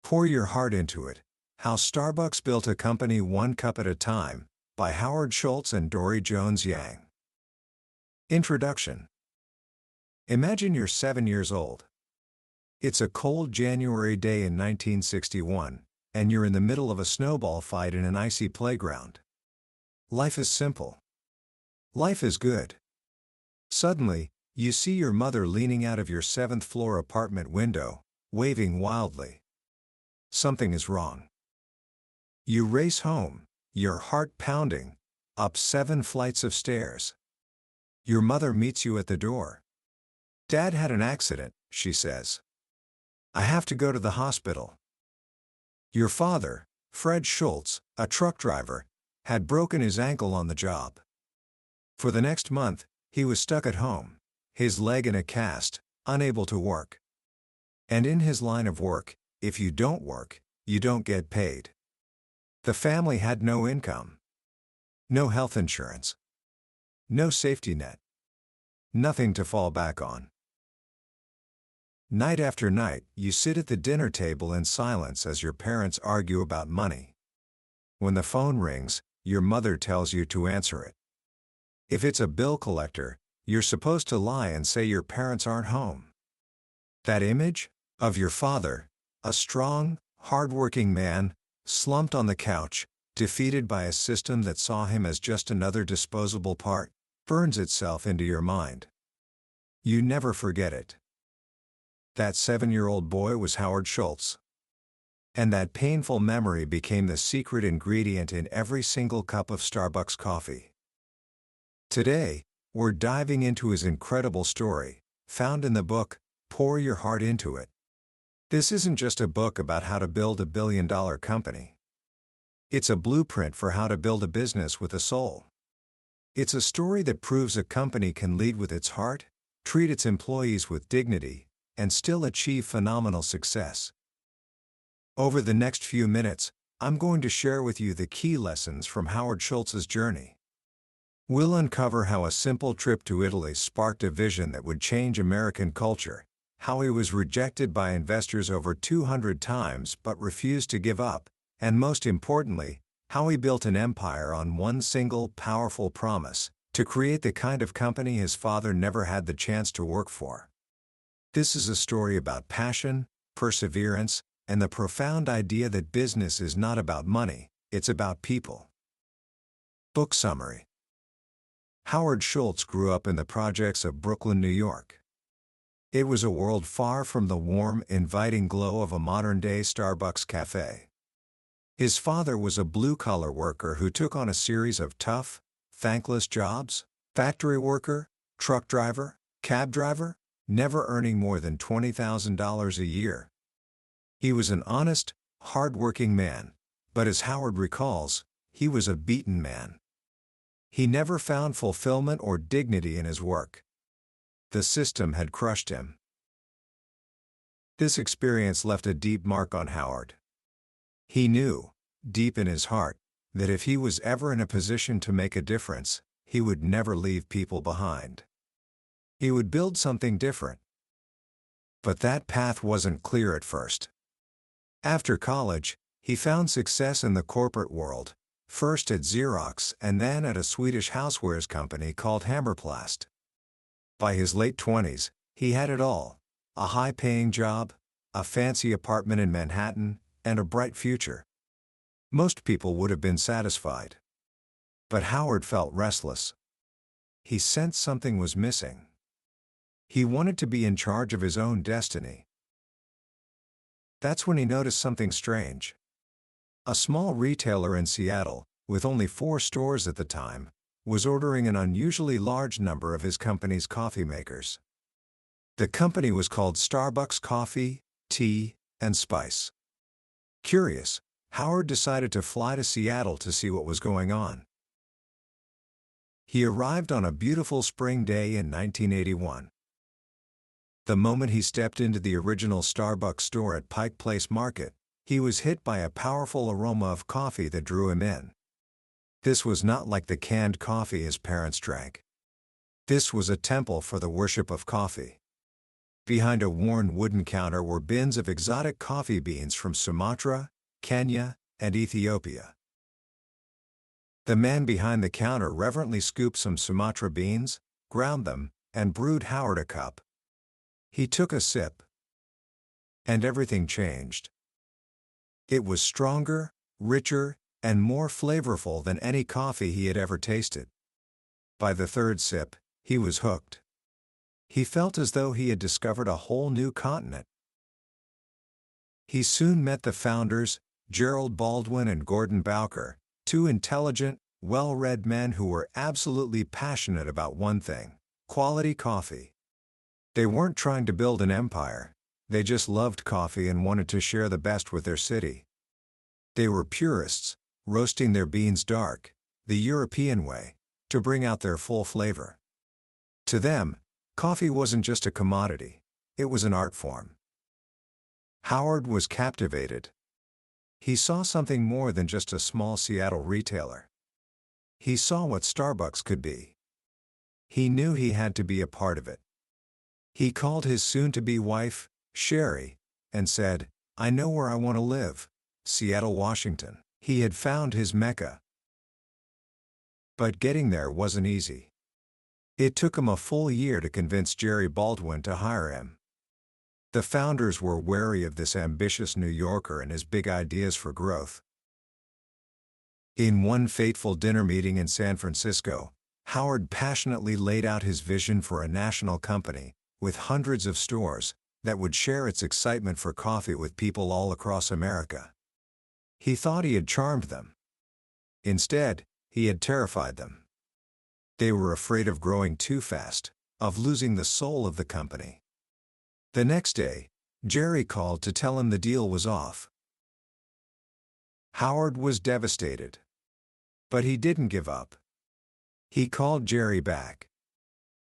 Pour Your Heart Into It, How Starbucks Built a Company One Cup at a Time, by Howard Schultz and Dory Jones Yang. Introduction. Imagine you're 7 years old. It's a cold January day in 1961, and you're in the middle of a snowball fight in an icy playground. Life is simple. Life is good. Suddenly, you see your mother leaning out of your 7th-floor apartment window, waving wildly. Something is wrong. You race home, your heart pounding, up 7 flights of stairs. Your mother meets you at the door. "Dad had an accident," she says. "I have to go to the hospital." Your father, Fred Schultz, a truck driver, had broken his ankle on the job. For the next month, he was stuck at home, his leg in a cast, unable to work. And in his line of work, if you don't work, you don't get paid. The family had no income, no health insurance, no safety net, nothing to fall back on. Night after night, you sit at the dinner table in silence as your parents argue about money. When the phone rings, your mother tells you to answer it. If it's a bill collector, you're supposed to lie and say your parents aren't home. That image of your father, a strong, hard-working man, slumped on the couch, defeated by a system that saw him as just another disposable part, burns itself into your mind. You never forget it. That 7-year-old boy was Howard Schultz. And that painful memory became the secret ingredient in every single cup of Starbucks coffee. Today, we're diving into his incredible story, found in the book, Pour Your Heart Into It. This isn't just a book about how to build a billion-dollar company. It's a blueprint for how to build a business with a soul. It's a story that proves a company can lead with its heart, treat its employees with dignity, and still achieve phenomenal success. Over the next few minutes, I'm going to share with you the key lessons from Howard Schultz's journey. We'll uncover how a simple trip to Italy sparked a vision that would change American culture, how he was rejected by investors over 200 times but refused to give up, and most importantly, how he built an empire on one single powerful promise: to create the kind of company his father never had the chance to work for. This is a story about passion, perseverance, and the profound idea that business is not about money, it's about people. Book summary. Howard Schultz grew up in the projects of Brooklyn, New York. It was a world far from the warm, inviting glow of a modern-day Starbucks cafe. His father was a blue-collar worker who took on a series of tough, thankless jobs: factory worker, truck driver, cab driver, never earning more than $20,000 a year. He was an honest, hard-working man, but as Howard recalls, he was a beaten man. He never found fulfillment or dignity in his work. The system had crushed him. This experience left a deep mark on Howard. He knew, deep in his heart, that if he was ever in a position to make a difference, he would never leave people behind. He would build something different. But that path wasn't clear at first. After college, he found success in the corporate world, first at Xerox and then at a Swedish housewares company called Hammerplast. By his late 20s, he had it all: a high-paying job, a fancy apartment in Manhattan, and a bright future. Most people would have been satisfied. But Howard felt restless. He sensed something was missing. He wanted to be in charge of his own destiny. That's when he noticed something strange. A small retailer in Seattle, with only 4 stores at the time, was ordering an unusually large number of his company's coffee makers. The company was called Starbucks Coffee, Tea, and Spice. Curious, Howard decided to fly to Seattle to see what was going on. He arrived on a beautiful spring day in 1981. The moment he stepped into the original Starbucks store at Pike Place Market, he was hit by a powerful aroma of coffee that drew him in. This was not like the canned coffee his parents drank. This was a temple for the worship of coffee. Behind a worn wooden counter were bins of exotic coffee beans from Sumatra, Kenya, and Ethiopia. The man behind the counter reverently scooped some Sumatra beans, ground them, and brewed Howard a cup. He took a sip, and everything changed. It was stronger, richer, and more flavorful than any coffee he had ever tasted. By the third sip, he was hooked. He felt as though he had discovered a whole new continent. He soon met the founders, Gerald Baldwin and Gordon Bowker, two intelligent, well-read men who were absolutely passionate about one thing: quality coffee. They weren't trying to build an empire, they just loved coffee and wanted to share the best with their city. They were purists, roasting their beans dark, the European way, to bring out their full flavor. To them, coffee wasn't just a commodity, it was an art form. Howard was captivated. He saw something more than just a small Seattle retailer. He saw what Starbucks could be. He knew he had to be a part of it. He called his soon-to-be wife, Sherry, and said, "I know where I want to live, Seattle, Washington." He had found his Mecca. But getting there wasn't easy. It took him a full year to convince Jerry Baldwin to hire him. The founders were wary of this ambitious New Yorker and his big ideas for growth. In one fateful dinner meeting in San Francisco, Howard passionately laid out his vision for a national company, with hundreds of stores, that would share its excitement for coffee with people all across America. He thought he had charmed them. Instead, he had terrified them. They were afraid of growing too fast, of losing the soul of the company. The next day, Jerry called to tell him the deal was off. Howard was devastated. But he didn't give up. He called Jerry back.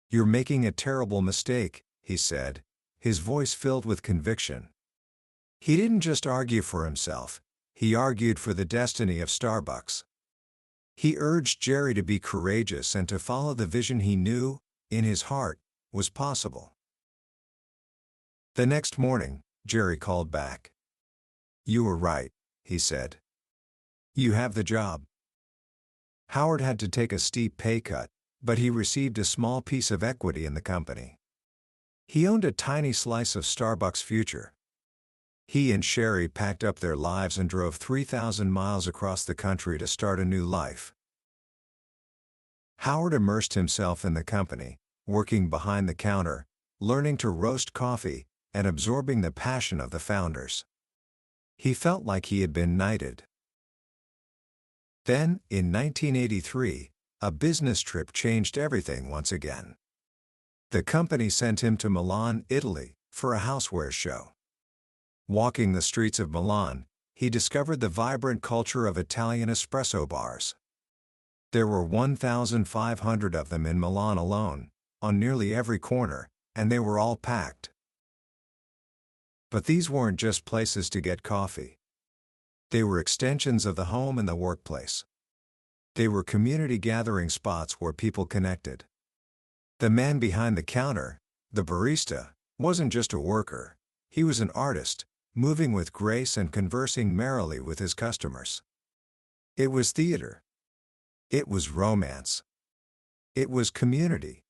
"You're making a terrible mistake," he said, his voice filled with conviction. He didn't just argue for himself, he argued for the destiny of Starbucks. He urged Jerry to be courageous and to follow the vision he knew, in his heart, was possible. The next morning, Jerry called back. "You were right," he said. "You have the job." Howard had to take a steep pay cut, but he received a small piece of equity in the company. He owned a tiny slice of Starbucks' future. He and Sherry packed up their lives and drove 3,000 miles across the country to start a new life. Howard immersed himself in the company, working behind the counter, learning to roast coffee, and absorbing the passion of the founders. He felt like he had been knighted. Then, in 1983, a business trip changed everything once again. The company sent him to Milan, Italy, for a houseware show. Walking the streets of Milan, he discovered the vibrant culture of Italian espresso bars. There were 1,500 of them in Milan alone, on nearly every corner, and they were all packed. But these weren't just places to get coffee. They were extensions of the home and the workplace. They were community gathering spots where people connected. The man behind the counter, the barista, wasn't just a worker, he was an artist, moving with grace and conversing merrily with his customers. It was theater. It was romance. It was community.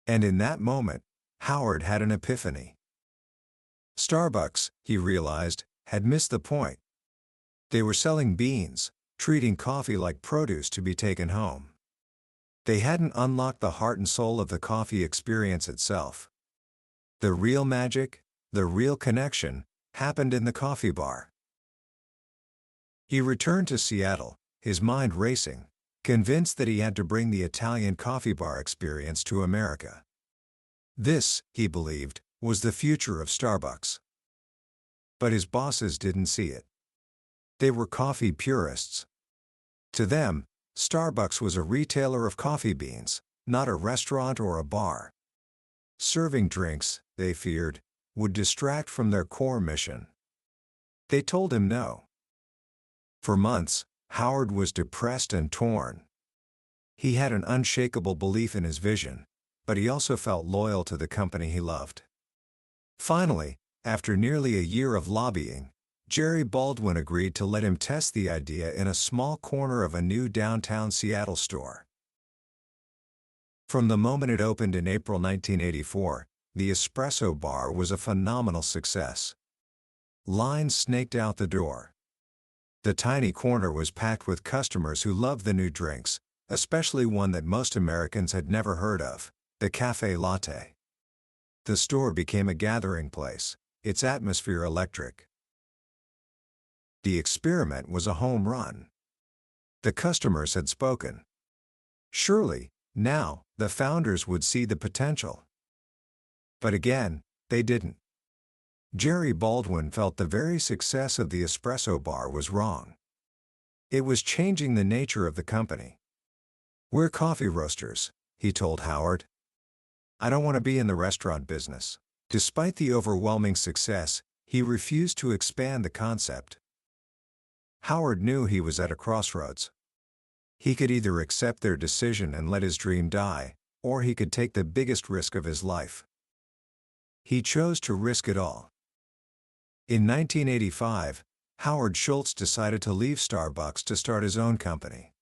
And in that moment, Howard had an epiphany. Starbucks, he realized, had missed the point. They were selling beans, treating coffee like produce to be taken home. They hadn't unlocked the heart and soul of the coffee experience itself. The real magic, the real connection, happened in the coffee bar. He returned to Seattle, his mind racing, convinced that he had to bring the Italian coffee bar experience to America. This, he believed, was the future of Starbucks. But his bosses didn't see it. They were coffee purists. To them, Starbucks was a retailer of coffee beans, not a restaurant or a bar. Serving drinks, they feared, would distract from their core mission. They told him no. For months, Howard was depressed and torn. He had an unshakable belief in his vision, but he also felt loyal to the company he loved. Finally, after nearly a year of lobbying, Jerry Baldwin agreed to let him test the idea in a small corner of a new downtown Seattle store. From the moment it opened in April 1984, the espresso bar was a phenomenal success. Lines snaked out the door. The tiny corner was packed with customers who loved the new drinks, especially one that most Americans had never heard of, the cafe latte. The store became a gathering place, its atmosphere electric. The experiment was a home run. The customers had spoken. Surely, now, the founders would see the potential. But again, they didn't. Jerry Baldwin felt the very success of the espresso bar was wrong. It was changing the nature of the company. "We're coffee roasters," he told Howard. "I don't want to be in the restaurant business." Despite the overwhelming success, he refused to expand the concept. Howard knew he was at a crossroads. He could either accept their decision and let his dream die, or he could take the biggest risk of his life. He chose to risk it all. In 1985, Howard Schultz decided to leave Starbucks to start his own company.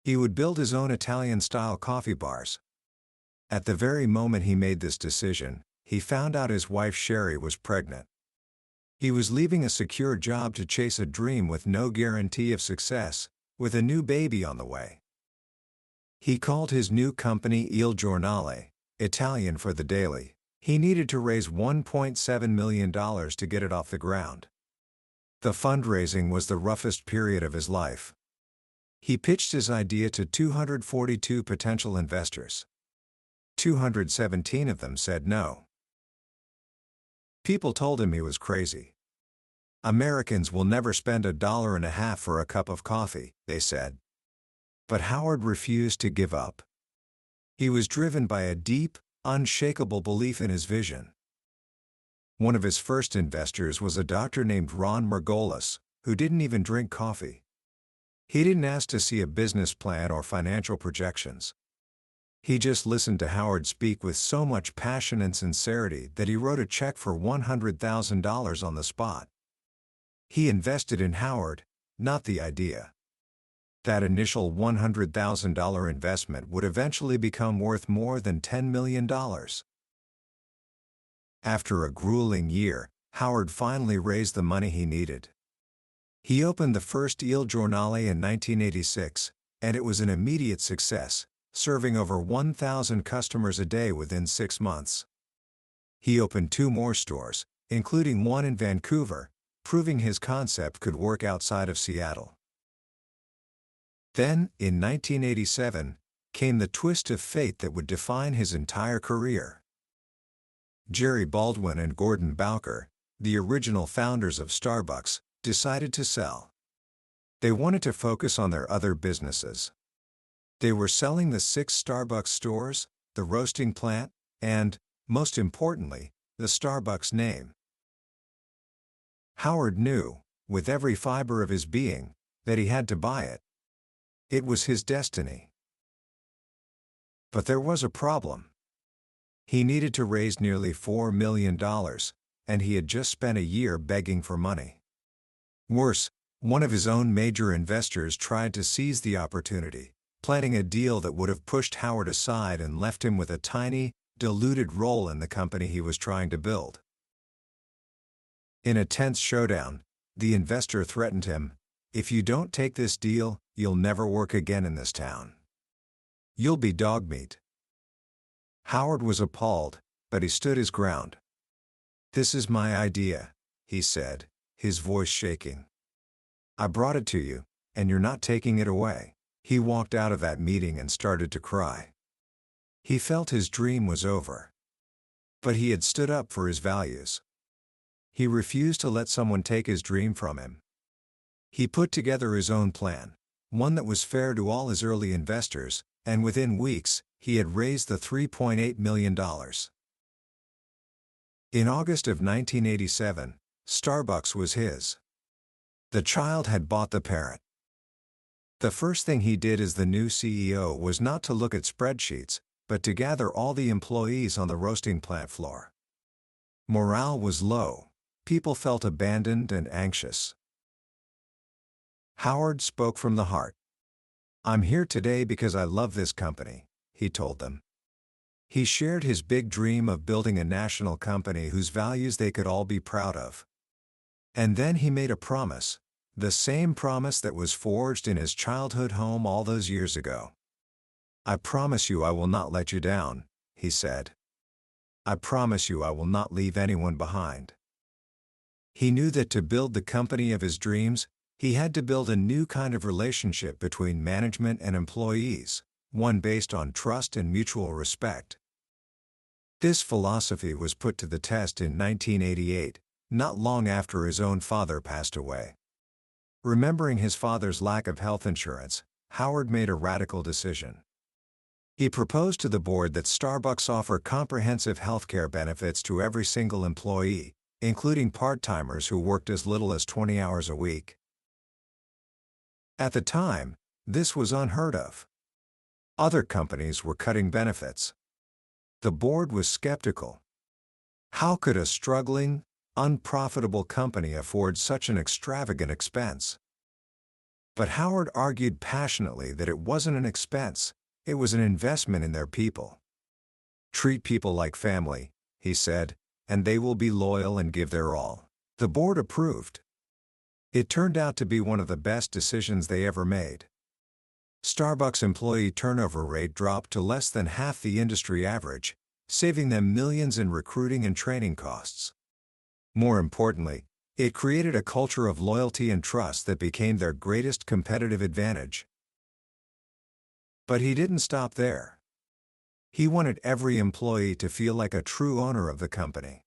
He would build his own Italian-style coffee bars. At the very moment he made this decision, he found out his wife Sherry was pregnant. He was leaving a secure job to chase a dream with no guarantee of success, with a new baby on the way. He called his new company Il Giornale, Italian for the daily. He needed to raise $1.7 million to get it off the ground. The fundraising was the roughest period of his life. He pitched his idea to 242 potential investors. 217 of them said no. People told him he was crazy. "Americans will never spend $1.50 for a cup of coffee," they said. But Howard refused to give up. He was driven by a deep, unshakable belief in his vision. One of his first investors was a doctor named Ron Margolis, who didn't even drink coffee. He didn't ask to see a business plan or financial projections. He just listened to Howard speak with so much passion and sincerity that he wrote a check for $100,000 on the spot. He invested in Howard, not the idea. That initial $100,000 investment would eventually become worth more than $10 million. After a grueling year, Howard finally raised the money he needed. He opened the first Il Giornale in 1986, and it was an immediate success, serving over 1,000 customers a day within 6 months. He opened 2 more stores, including one in Vancouver, proving his concept could work outside of Seattle. Then, in 1987, came the twist of fate that would define his entire career. Jerry Baldwin and Gordon Bowker, the original founders of Starbucks, decided to sell. They wanted to focus on their other businesses. They were selling the 6 Starbucks stores, the roasting plant, and, most importantly, the Starbucks name. Howard knew, with every fiber of his being, that he had to buy it. It was his destiny. But there was a problem. He needed to raise nearly $4 million, and he had just spent a year begging for money. Worse, one of his own major investors tried to seize the opportunity, planning a deal that would have pushed Howard aside and left him with a tiny, diluted role in the company he was trying to build. In a tense showdown, the investor threatened him, "If you don't take this deal, you'll never work again in this town. You'll be dog meat." Howard was appalled, but he stood his ground. "This is my idea," he said, his voice shaking. "I brought it to you, and you're not taking it away." He walked out of that meeting and started to cry. He felt his dream was over. But he had stood up for his values. He refused to let someone take his dream from him. He put together his own plan, one that was fair to all his early investors, and within weeks, he had raised the $3.8 million. In August of 1987, Starbucks was his. The child had bought the parrot. The first thing he did as the new CEO was not to look at spreadsheets, but to gather all the employees on the roasting plant floor. Morale was low. People felt abandoned and anxious. Howard spoke from the heart. "I'm here today because I love this company," he told them. He shared his big dream of building a national company whose values they could all be proud of. And then he made a promise, the same promise that was forged in his childhood home all those years ago. "I promise you I will not let you down," he said. "I promise you I will not leave anyone behind." He knew that to build the company of his dreams, he had to build a new kind of relationship between management and employees, one based on trust and mutual respect. This philosophy was put to the test in 1988, not long after his own father passed away. Remembering his father's lack of health insurance, Howard made a radical decision. He proposed to the board that Starbucks offer comprehensive healthcare benefits to every single employee, including part-timers who worked as little as 20 hours a week. At the time, this was unheard of. Other companies were cutting benefits. The board was skeptical. How could a struggling, unprofitable company afford such an extravagant expense? But Howard argued passionately that it wasn't an expense, it was an investment in their people. "Treat people like family," he said, "and they will be loyal and give their all." The board approved. It turned out to be one of the best decisions they ever made. Starbucks' employee turnover rate dropped to less than half the industry average, saving them millions in recruiting and training costs. More importantly, it created a culture of loyalty and trust that became their greatest competitive advantage. But he didn't stop there. He wanted every employee to feel like a true owner of the company.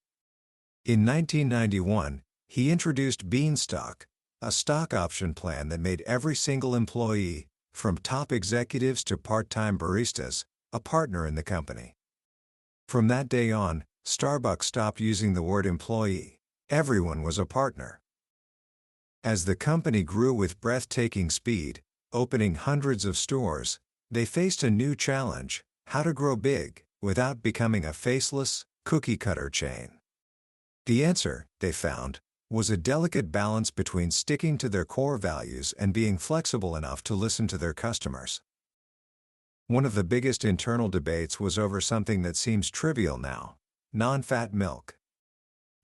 In 1991, he introduced Beanstalk, a stock option plan that made every single employee, from top executives to part-time baristas, a partner in the company. From that day on, Starbucks stopped using the word employee. Everyone was a partner. As the company grew with breathtaking speed, opening hundreds of stores, they faced a new challenge: how to grow big without becoming a faceless, cookie-cutter chain. The answer, they found, was a delicate balance between sticking to their core values and being flexible enough to listen to their customers. One of the biggest internal debates was over something that seems trivial now: non-fat milk.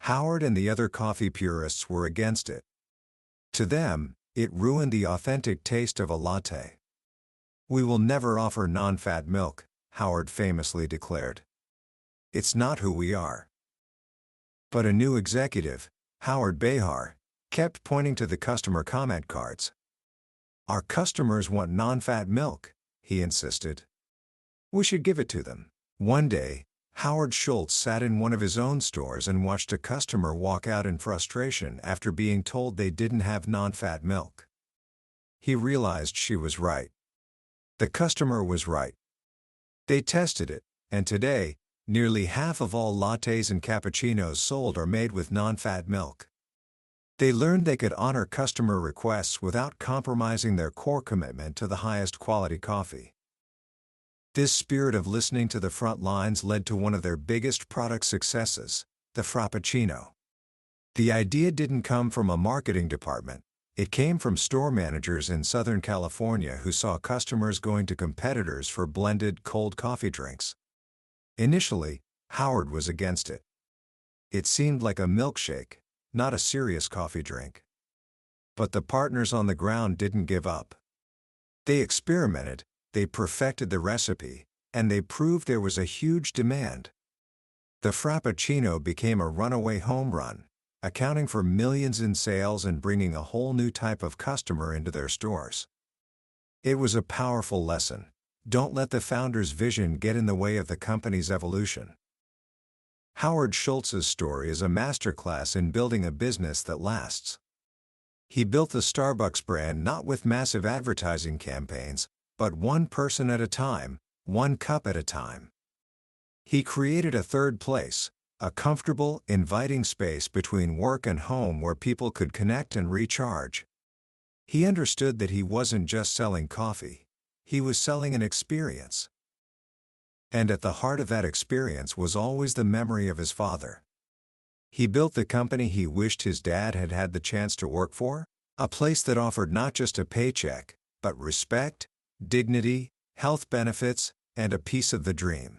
Howard and the other coffee purists were against it. To them, it ruined the authentic taste of a latte. "We will never offer non-fat milk," Howard famously declared. "It's not who we are." But a new executive, Howard Behar, kept pointing to the customer comment cards. "Our customers want non-fat milk," he insisted. "We should give it to them." One day, Howard Schultz sat in one of his own stores and watched a customer walk out in frustration after being told they didn't have non-fat milk. He realized she was right. The customer was right. They tested it, and today, nearly half of all lattes and cappuccinos sold are made with non-fat milk. They learned they could honor customer requests without compromising their core commitment to the highest quality coffee. This spirit of listening to the front lines led to one of their biggest product successes, the Frappuccino. The idea didn't come from a marketing department. It came from store managers in Southern California who saw customers going to competitors for blended cold coffee drinks. Initially, Howard was against it. It seemed like a milkshake, not a serious coffee drink. But the partners on the ground didn't give up. They experimented, they perfected the recipe, and they proved there was a huge demand. The Frappuccino became a runaway home run, accounting for millions in sales and bringing a whole new type of customer into their stores. It was a powerful lesson. Don't let the founder's vision get in the way of the company's evolution. Howard Schultz's story is a masterclass in building a business that lasts. He built the Starbucks brand not with massive advertising campaigns, but one person at a time, one cup at a time. He created a third place, a comfortable, inviting space between work and home where people could connect and recharge. He understood that he wasn't just selling coffee, he was selling an experience. And at the heart of that experience was always the memory of his father. He built the company he wished his dad had had the chance to work for, a place that offered not just a paycheck, but respect, dignity, health benefits, and a piece of the dream.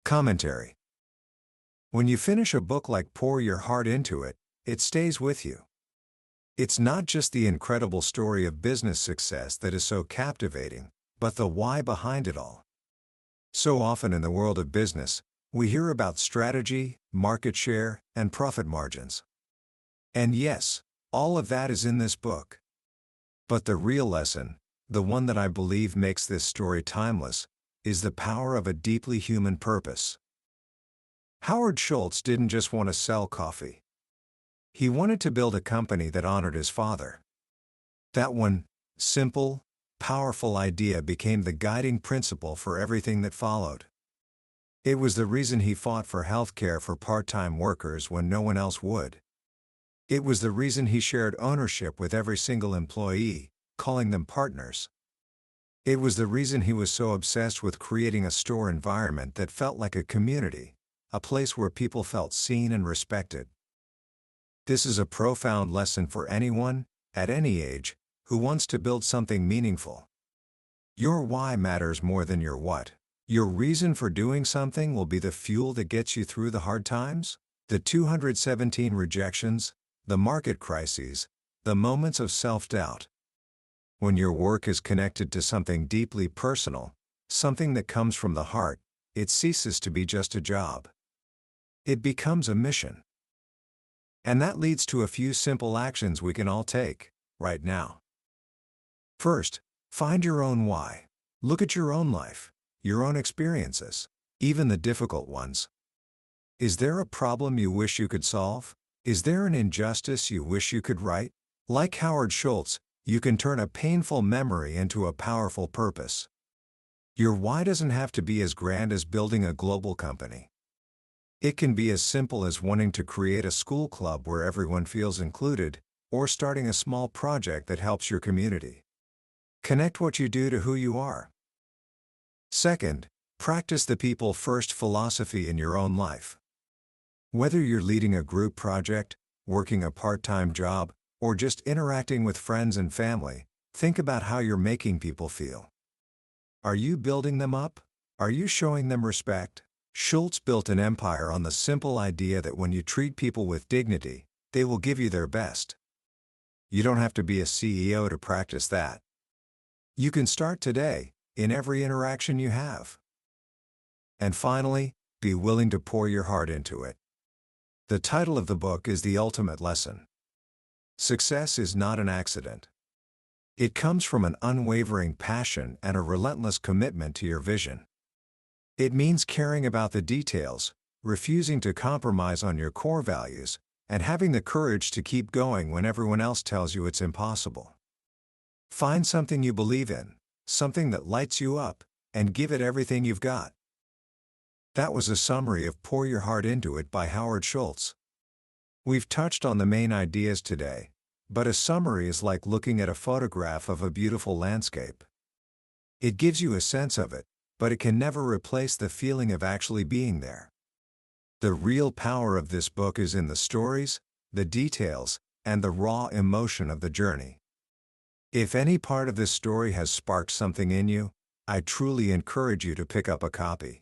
Commentary. When you finish a book like Pour Your Heart Into It, it stays with you. It's not just the incredible story of business success that is so captivating, but the why behind it all. So often in the world of business, we hear about strategy, market share, and profit margins. And yes, all of that is in this book. But the real lesson, the one that I believe makes this story timeless, is the power of a deeply human purpose. Howard Schultz didn't just want to sell coffee. He wanted to build a company that honored his father. That one simple, powerful idea became the guiding principle for everything that followed. It was the reason he fought for health care for part-time workers when no one else would. It was the reason he shared ownership with every single employee, calling them partners. It was the reason he was so obsessed with creating a store environment that felt like a community, a place where people felt seen and respected. This is a profound lesson for anyone, at any age, who wants to build something meaningful. Your why matters more than your what. Your reason for doing something will be the fuel that gets you through the hard times, the 217 rejections, the market crises, the moments of self-doubt. When your work is connected to something deeply personal, something that comes from the heart, it ceases to be just a job. It becomes a mission. And that leads to a few simple actions we can all take, right now. First, find your own why. Look at your own life, your own experiences, even the difficult ones. Is there a problem you wish you could solve? Is there an injustice you wish you could right? Like Howard Schultz, you can turn a painful memory into a powerful purpose. Your why doesn't have to be as grand as building a global company. It can be as simple as wanting to create a school club where everyone feels included, or starting a small project that helps your community. Connect what you do to who you are. Second, practice the people-first philosophy in your own life. Whether you're leading a group project, working a part-time job, or just interacting with friends and family, think about how you're making people feel. Are you building them up? Are you showing them respect? Schultz built an empire on the simple idea that when you treat people with dignity, they will give you their best. You don't have to be a CEO to practice that. You can start today, in every interaction you have. And finally, be willing to pour your heart into it. The title of the book is the ultimate lesson. Success is not an accident. It comes from an unwavering passion and a relentless commitment to your vision. It means caring about the details, refusing to compromise on your core values, and having the courage to keep going when everyone else tells you it's impossible. Find something you believe in, something that lights you up, and give it everything you've got. That was a summary of Pour Your Heart Into It by Howard Schultz. We've touched on the main ideas today, but a summary is like looking at a photograph of a beautiful landscape. It gives you a sense of it, but it can never replace the feeling of actually being there. The real power of this book is in the stories, the details, and the raw emotion of the journey. If any part of this story has sparked something in you, I truly encourage you to pick up a copy.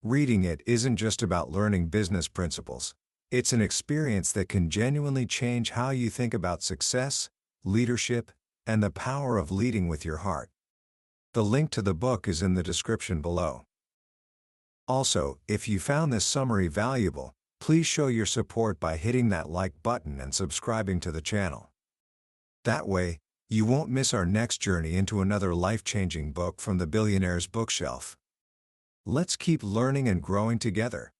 Reading it isn't just about learning business principles. It's an experience that can genuinely change how you think about success, leadership, and the power of leading with your heart. The link to the book is in the description below. Also, if you found this summary valuable, please show your support by hitting that like button and subscribing to the channel. That way, you won't miss our next journey into another life-changing book from the billionaire's bookshelf. Let's keep learning and growing together.